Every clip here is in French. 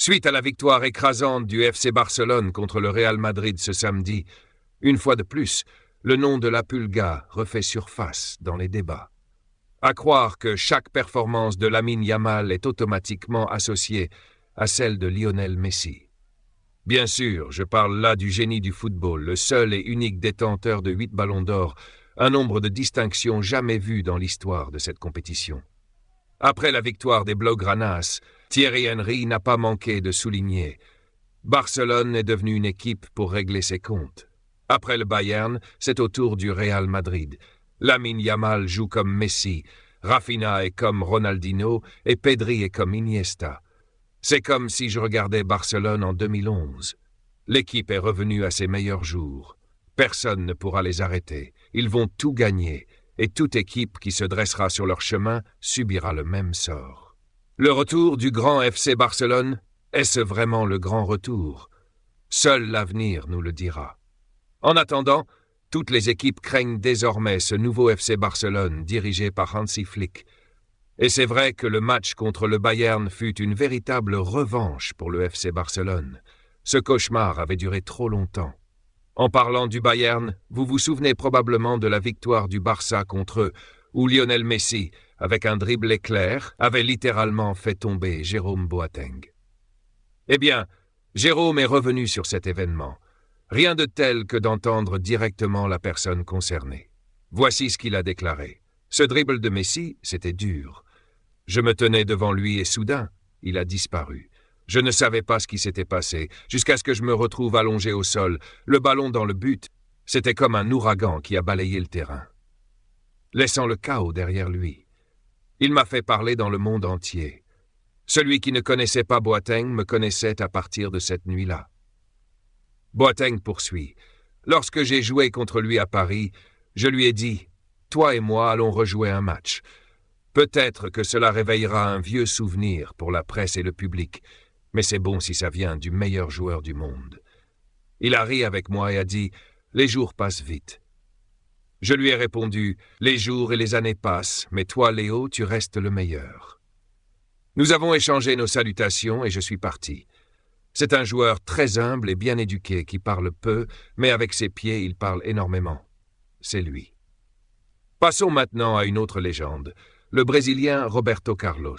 Suite à la victoire écrasante du FC Barcelone contre le Real Madrid ce samedi, une fois de plus, le nom de la Pulga refait surface dans les débats. À croire que chaque performance de Lamine Yamal est automatiquement associée à celle de Lionel Messi. Bien sûr, je parle là du génie du football, le seul et unique détenteur de 8 ballons d'or, un nombre de distinctions jamais vues dans l'histoire de cette compétition. Après la victoire des Blaugranas, Thierry Henry n'a pas manqué de souligner « Barcelone est devenue une équipe pour régler ses comptes ». Après le Bayern, c'est au tour du Real Madrid. Lamine Yamal joue comme Messi, Rafinha est comme Ronaldinho et Pedri est comme Iniesta. C'est comme si je regardais Barcelone en 2011. L'équipe est revenue à ses meilleurs jours. Personne ne pourra les arrêter. Ils vont tout gagner. Et toute équipe qui se dressera sur leur chemin subira le même sort. Le retour du grand FC Barcelone, est-ce vraiment le grand retour? Seul l'avenir nous le dira. En attendant, toutes les équipes craignent désormais ce nouveau FC Barcelone dirigé par Hansi Flick. Et c'est vrai que le match contre le Bayern fut une véritable revanche pour le FC Barcelone. Ce cauchemar avait duré trop longtemps. En parlant du Bayern, vous vous souvenez probablement de la victoire du Barça contre eux, où Lionel Messi, avec un dribble éclair, avait littéralement fait tomber Jérôme Boateng. Eh bien, Jérôme est revenu sur cet événement. Rien de tel que d'entendre directement la personne concernée. Voici ce qu'il a déclaré. Ce dribble de Messi, c'était dur. Je me tenais devant lui et soudain, il a disparu. Je ne savais pas ce qui s'était passé, jusqu'à ce que je me retrouve allongé au sol, le ballon dans le but. C'était comme un ouragan qui a balayé le terrain, laissant le chaos derrière lui. Il m'a fait parler dans le monde entier. Celui qui ne connaissait pas Boateng me connaissait à partir de cette nuit-là. Boateng poursuit. Lorsque j'ai joué contre lui à Paris, je lui ai dit « Toi et moi allons rejouer un match. Peut-être que cela réveillera un vieux souvenir pour la presse et le public, mais c'est bon si ça vient du meilleur joueur du monde. » Il a ri avec moi et a dit « Les jours passent vite. » Je lui ai répondu « Les jours et les années passent, mais toi, Léo, tu restes le meilleur. » Nous avons échangé nos salutations et je suis parti. C'est un joueur très humble et bien éduqué qui parle peu, mais avec ses pieds, il parle énormément. C'est lui. Passons maintenant à une autre légende, le Brésilien Roberto Carlos.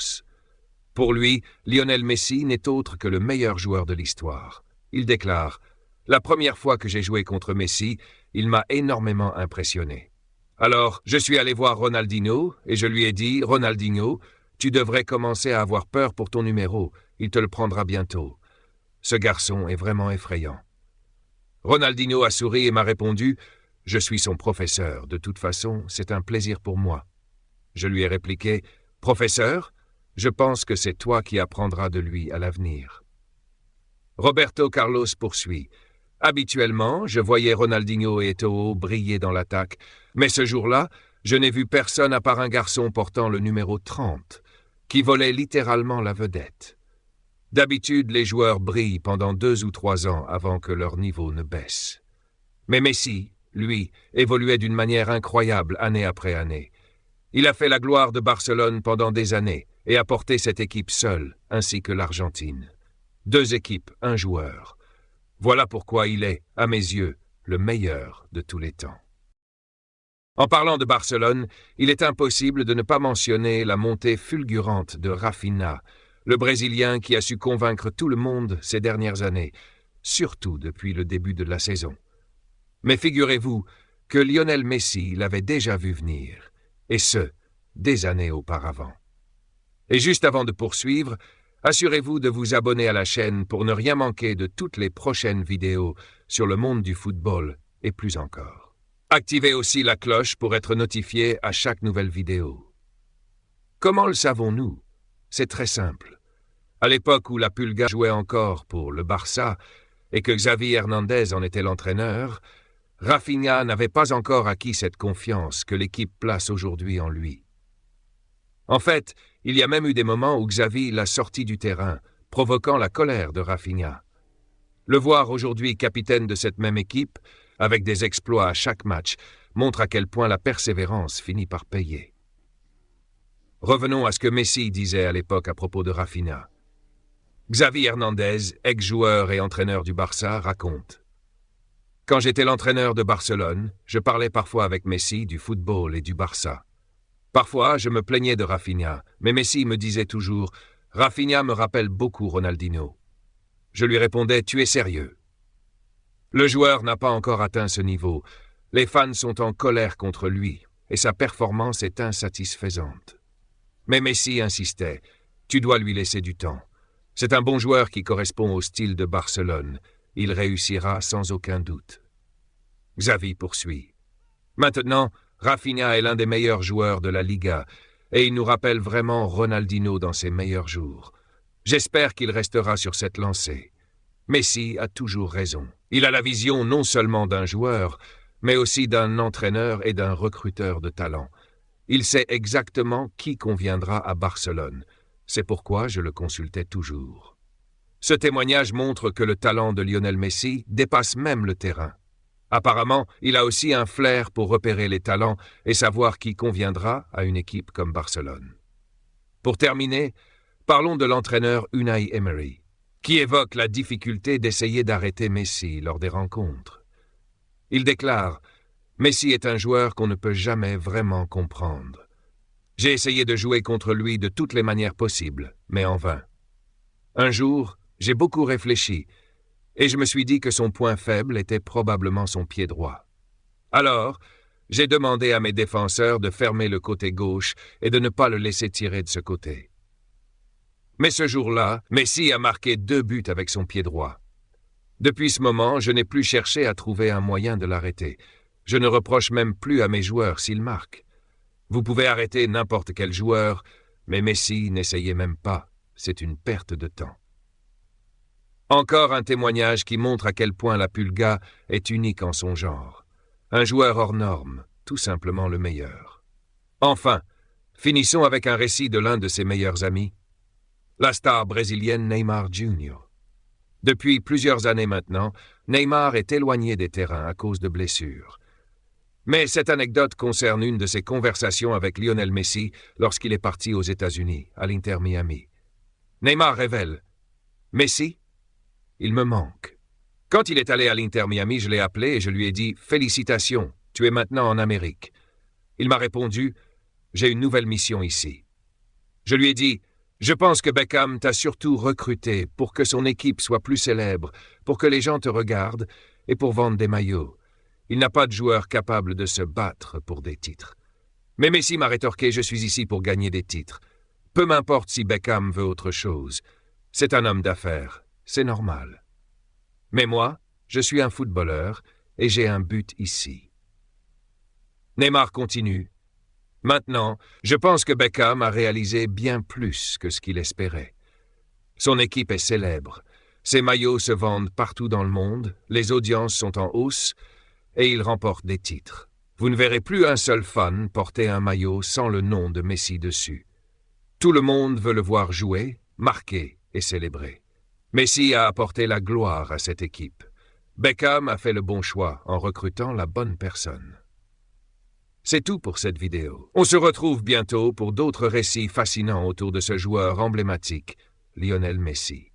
Pour lui, Lionel Messi n'est autre que le meilleur joueur de l'histoire. Il déclare « La première fois que j'ai joué contre Messi, il m'a énormément impressionné. Alors, je suis allé voir Ronaldinho et je lui ai dit « Ronaldinho, tu devrais commencer à avoir peur pour ton numéro, il te le prendra bientôt. » Ce garçon est vraiment effrayant. Ronaldinho a souri et m'a répondu « Je suis son professeur, de toute façon, c'est un plaisir pour moi. » Je lui ai répliqué « Professeur, je pense que c'est toi qui apprendras de lui à l'avenir. » Roberto Carlos poursuit « Habituellement, je voyais Ronaldinho et Eto'o briller dans l'attaque, mais ce jour-là, je n'ai vu personne à part un garçon portant le numéro 30, qui volait littéralement la vedette. D'habitude, les joueurs brillent pendant 2 ou 3 ans avant que leur niveau ne baisse. Mais Messi, lui, évoluait d'une manière incroyable année après année. Il a fait la gloire de Barcelone pendant des années et a porté cette équipe seule, ainsi que l'Argentine. 2 équipes, un joueur. Voilà pourquoi il est, à mes yeux, le meilleur de tous les temps. En parlant de Barcelone, il est impossible de ne pas mentionner la montée fulgurante de Rafinha, le Brésilien qui a su convaincre tout le monde ces dernières années, surtout depuis le début de la saison. Mais figurez-vous que Lionel Messi l'avait déjà vu venir, et ce, des années auparavant. Et juste avant de poursuivre, assurez-vous de vous abonner à la chaîne pour ne rien manquer de toutes les prochaines vidéos sur le monde du football et plus encore. Activez aussi la cloche pour être notifié à chaque nouvelle vidéo. Comment le savons-nous? C'est très simple. À l'époque où la Pulga jouait encore pour le Barça et que Xavi Hernandez en était l'entraîneur, Rafinha n'avait pas encore acquis cette confiance que l'équipe place aujourd'hui en lui. En fait, il y a même eu des moments où Xavi l'a sorti du terrain, provoquant la colère de Rafinha. Le voir aujourd'hui capitaine de cette même équipe, avec des exploits à chaque match, montre à quel point la persévérance finit par payer. Revenons à ce que Messi disait à l'époque à propos de Rafinha. Xavi Hernandez, ex-joueur et entraîneur du Barça, raconte. Quand j'étais l'entraîneur de Barcelone, je parlais parfois avec Messi du football et du Barça. Parfois, je me plaignais de Rafinha, mais Messi me disait toujours « Rafinha me rappelle beaucoup Ronaldinho ». Je lui répondais « Tu es sérieux ». Le joueur n'a pas encore atteint ce niveau. Les fans sont en colère contre lui et sa performance est insatisfaisante. Mais Messi insistait « Tu dois lui laisser du temps. C'est un bon joueur qui correspond au style de Barcelone. Il réussira sans aucun doute. » Xavi poursuit. Maintenant, Rafinha est l'un des meilleurs joueurs de la Liga et il nous rappelle vraiment Ronaldinho dans ses meilleurs jours. J'espère qu'il restera sur cette lancée. Messi a toujours raison. Il a la vision non seulement d'un joueur, mais aussi d'un entraîneur et d'un recruteur de talent. Il sait exactement qui conviendra à Barcelone. C'est pourquoi je le consultais toujours. Ce témoignage montre que le talent de Lionel Messi dépasse même le terrain. Apparemment, il a aussi un flair pour repérer les talents et savoir qui conviendra à une équipe comme Barcelone. Pour terminer, parlons de l'entraîneur Unai Emery, qui évoque la difficulté d'essayer d'arrêter Messi lors des rencontres. Il déclare « Messi est un joueur qu'on ne peut jamais vraiment comprendre. J'ai essayé de jouer contre lui de toutes les manières possibles, mais en vain. Un jour, j'ai beaucoup réfléchi, et je me suis dit que son point faible était probablement son pied droit. Alors, j'ai demandé à mes défenseurs de fermer le côté gauche et de ne pas le laisser tirer de ce côté. Mais ce jour-là, Messi a marqué 2 buts avec son pied droit. Depuis ce moment, je n'ai plus cherché à trouver un moyen de l'arrêter. Je ne reproche même plus à mes joueurs s'ils marquent. Vous pouvez arrêter n'importe quel joueur, mais Messi, n'essayez même pas. C'est une perte de temps. Encore un témoignage qui montre à quel point la Pulga est unique en son genre. Un joueur hors norme, tout simplement le meilleur. Enfin, finissons avec un récit de l'un de ses meilleurs amis, la star brésilienne Neymar Jr. Depuis plusieurs années maintenant, Neymar est éloigné des terrains à cause de blessures. Mais cette anecdote concerne une de ses conversations avec Lionel Messi lorsqu'il est parti aux États-Unis, à l'Inter Miami. Neymar révèle « Messi ? Il me manque. Quand il est allé à l'Inter Miami, je l'ai appelé et je lui ai dit « Félicitations, tu es maintenant en Amérique. » Il m'a répondu « J'ai une nouvelle mission ici. » Je lui ai dit « Je pense que Beckham t'a surtout recruté pour que son équipe soit plus célèbre, pour que les gens te regardent et pour vendre des maillots. Il n'a pas de joueur capable de se battre pour des titres. » Mais Messi m'a rétorqué « Je suis ici pour gagner des titres. Peu m'importe si Beckham veut autre chose. C'est un homme d'affaires. C'est normal. Mais moi, je suis un footballeur et j'ai un but ici. » Neymar continue. « Maintenant, je pense que Beckham a réalisé bien plus que ce qu'il espérait. Son équipe est célèbre. Ses maillots se vendent partout dans le monde, les audiences sont en hausse et il remporte des titres. Vous ne verrez plus un seul fan porter un maillot sans le nom de Messi dessus. Tout le monde veut le voir jouer, marquer et célébrer. Messi a apporté la gloire à cette équipe. Beckham a fait le bon choix en recrutant la bonne personne. » C'est tout pour cette vidéo. On se retrouve bientôt pour d'autres récits fascinants autour de ce joueur emblématique, Lionel Messi.